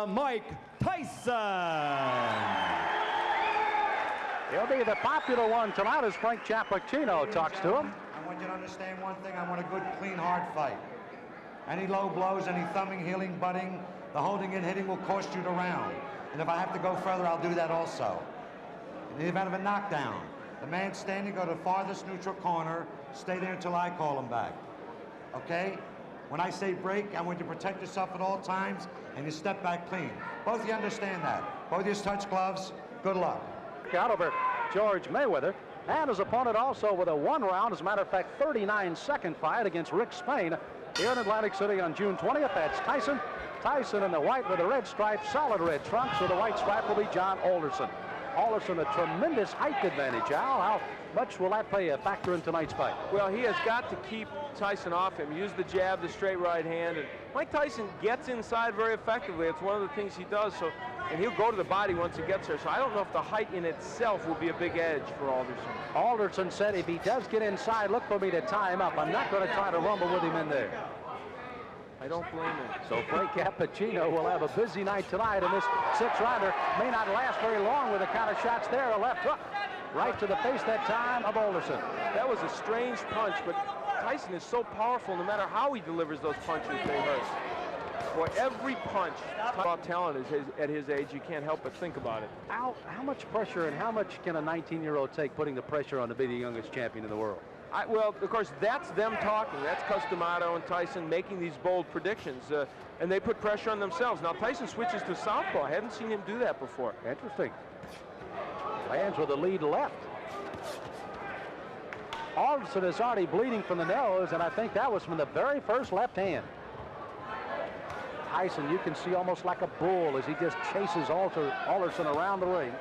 Mike Tyson. He'll be the popular one tonight as Frank Cappuccino talks to him. I want you to understand one thing. I want a good, clean, hard fight. Any low blows, any thumbing, heeling, butting, the holding and hitting will cost you the round. And if I have to go further, I'll do that also. In the event of a knockdown, the man standing, go to the farthest neutral corner, stay there until I call him back. Okay? When I say break, I want you to protect yourself at all times, and you step back clean. Both of you understand that. Both of you touch gloves. Good luck. Out over George Mayweather, and his opponent also with a one-round, as a matter of fact, 39-second fight against Rick Spain here in Atlantic City on June 20th. That's Tyson. Tyson in the white with the red stripe, solid red trunks. With the white stripe will be John Alderson. Alderson, a tremendous height advantage. Al, how much will that play a factor in tonight's fight? Well, he has got to keep Tyson off him. Use the jab, the straight right hand. And Mike Tyson gets inside very effectively. It's one of the things he does. So, and he'll go to the body once he gets there. So I don't know if the height in itself will be a big edge for Alderson. Alderson said if he does get inside, look for me to tie him up. I'm not going to try to rumble with him in there. I don't blame him. So Frank Cappuccino will have a busy night tonight, and this six-rounder may not last very long with the kind of shots there. A left hook right to the face that time of Alderson. That was a strange punch, but Tyson is so powerful. No matter how he delivers those punches, they hurt. Boy, every punch, about talent is at his age, you can't help but think about it. How much pressure and how much can a 19-year-old take putting the pressure on to be the youngest champion in the world? Well, of course, that's them talking. That's Customato and Tyson making these bold predictions, and they put pressure on themselves. Now, Tyson switches to southpaw. I hadn't seen him do that before. Interesting. Lands with the lead left. Alderson is already bleeding from the nose, and I think that was from the very first left hand. Tyson, you can see almost like a bull as he just chases Alderson around the ring.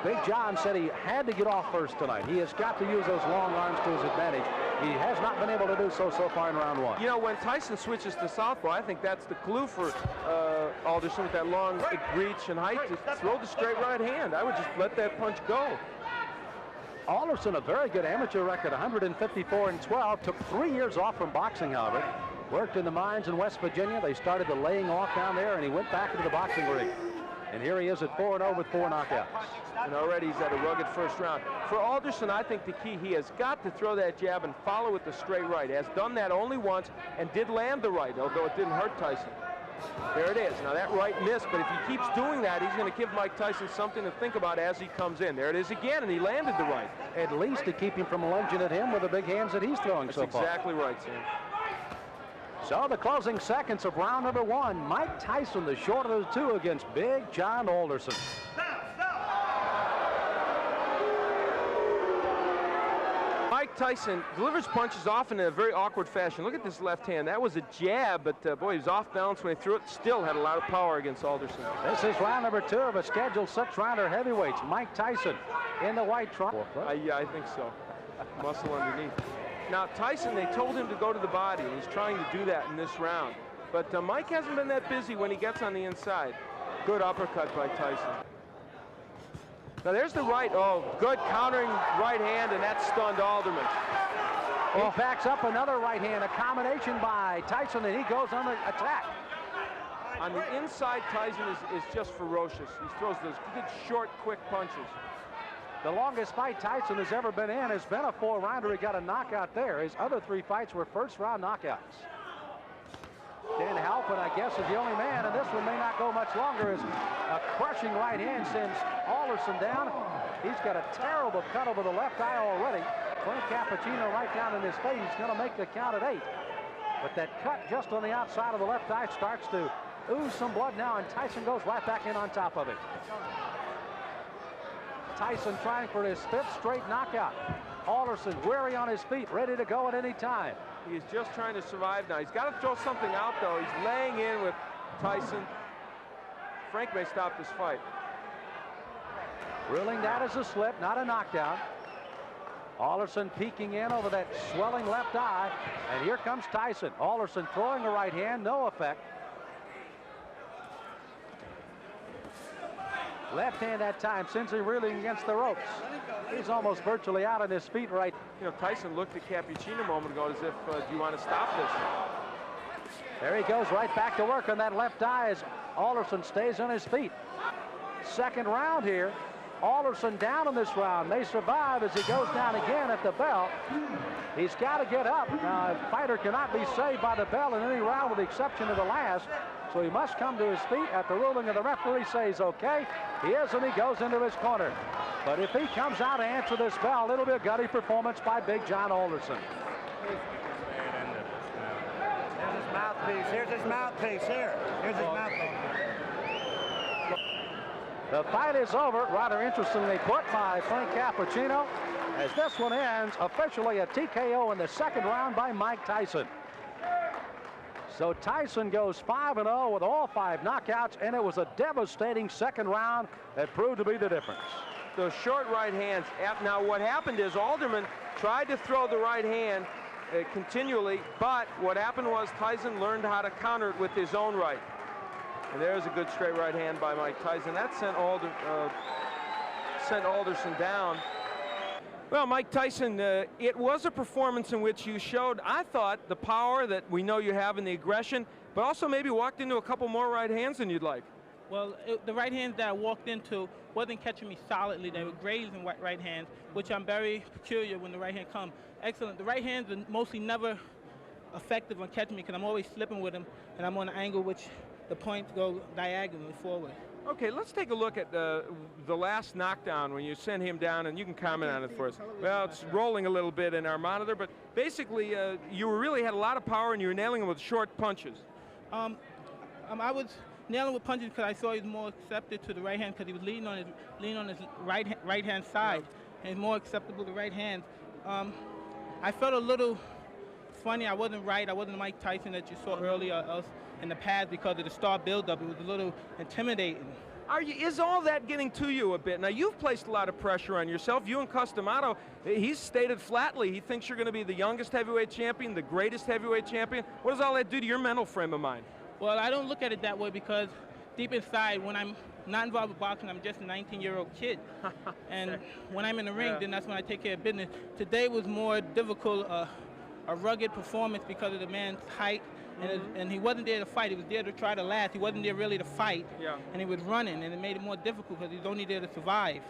Big John said he had to get off first tonight. He has got to use those long arms to his advantage. He has not been able to do so far in round one. You know, when Tyson switches to southpaw, I think that's the clue for Alderson with that long reach and height to throw the straight right hand. I would just let that punch go. Alderson, a very good amateur record, 154-12. Took 3 years off from boxing, however. Worked in the mines in West Virginia. They started the laying off down there, and he went back into the boxing ring. And here he is at 4-0 with 4 knockouts. And already he's at a rugged first round. For Alderson, I think the key, he has got to throw that jab and follow with the straight right. Has done that only once and did land the right, although it didn't hurt Tyson. There it is. Now that right missed, but if he keeps doing that, he's going to give Mike Tyson something to think about as he comes in. There it is again, and he landed the right. At least to keep him from lunging at him with the big hands that he's throwing so far. That's exactly right, Sam. So the closing seconds of round number one, Mike Tyson, the short of the two, against Big John Alderson. Mike Tyson delivers punches often in a very awkward fashion. Look at this left hand. That was a jab, but boy, he was off balance when he threw it. Still had a lot of power against Alderson. This is round number two of a scheduled six-rounder heavyweights. Mike Tyson in the white trunk. Yeah, I think so. Muscle underneath. Now, Tyson, they told him to go to the body, and he's trying to do that in this round. But Mike hasn't been that busy when he gets on the inside. Good uppercut by Tyson. Now, there's the right. Oh, good countering right hand, and that stunned Alderman. He backs up another right hand, a combination by Tyson, and he goes on the attack. On the inside, Tyson is just ferocious. He throws those good, short, quick punches. The longest fight Tyson has ever been in has been a 4-rounder. He got a knockout there. His other 3 fights were first-round knockouts. Dan Halpin, I guess, is the only man, and this one may not go much longer, as a crushing right hand sends Alderson down. He's got a terrible cut over the left eye already. Frank Cappuccino right down in his face. He's going to make the count at 8. But that cut just on the outside of the left eye starts to ooze some blood now, and Tyson goes right back in on top of it. Tyson trying for his 5th straight knockout. Alderson weary on his feet, ready to go at any time. He's just trying to survive now. He's got to throw something out, though. He's laying in with Tyson. Frank may stop this fight. Ruling that as a slip, not a knockdown. Alderson peeking in over that swelling left eye, and here comes Tyson. Alderson throwing a right hand, no effect. Left hand that time, sends him reeling against the ropes. He's almost virtually out on his feet right. You know, Tyson looked at Cappuccino a moment ago as if, do you want to stop this? There he goes right back to work on that left eye as Alderson stays on his feet. Second round here. Alderson down in this round. May survive as he goes down again at the bell. He's got to get up. Now, a fighter cannot be saved by the bell in any round with the exception of the last. So he must come to his feet at the ruling of the referee says okay. He is, and he goes into his corner. But if he comes out to answer this bell, it'll be a gutty performance by Big John Alderson. Here's his mouthpiece. Here's his mouthpiece. Here's his mouthpiece. The fight is over, rather interestingly put by Frank Cappuccino, as this one ends officially a TKO in the second round by Mike Tyson. So Tyson goes 5-0 with all 5 knockouts, and it was a devastating second round that proved to be the difference. Those short right hands. Now what happened is Alderman tried to throw the right hand continually, but what happened was Tyson learned how to counter it with his own right. And there's a good straight right hand by Mike Tyson. That sent Alderson down. Well, Mike Tyson, it was a performance in which you showed, I thought, the power that we know you have and the aggression, but also maybe walked into a couple more right hands than you'd like. Well, the right hands that I walked into wasn't catching me solidly. They were grazing right hands, which I'm very peculiar when the right hand comes. Excellent. The right hands are mostly never effective on catching me because I'm always slipping with them, and I'm on an angle which the points go diagonally forward. Okay, let's take a look at the last knockdown when you sent him down, and you can comment on it for us. Well, it's rolling a little bit in our monitor, but basically you really had a lot of power and you were nailing him with short punches. I was nailing with punches because I saw he was more accepted to the right hand because he was leaning on his right hand side, and he's more acceptable to right hand. I felt a little funny. I wasn't right. I wasn't Mike Tyson that you saw earlier in the past because of the star buildup. It was a little intimidating. Is all that getting to you a bit? Now, you've placed a lot of pressure on yourself. You and Customato, he's stated flatly he thinks you're going to be the youngest heavyweight champion, the greatest heavyweight champion. What does all that do to your mental frame of mind? Well, I don't look at it that way because deep inside, when I'm not involved with boxing, I'm just a 19-year-old kid. And when I'm in the ring, then that's when I take care of business. Today was more difficult, a rugged performance because of the man's height. And he wasn't there to fight. He was there to try to last. He wasn't there really to fight. Yeah. And he was running, and it made it more difficult because he was only there to survive.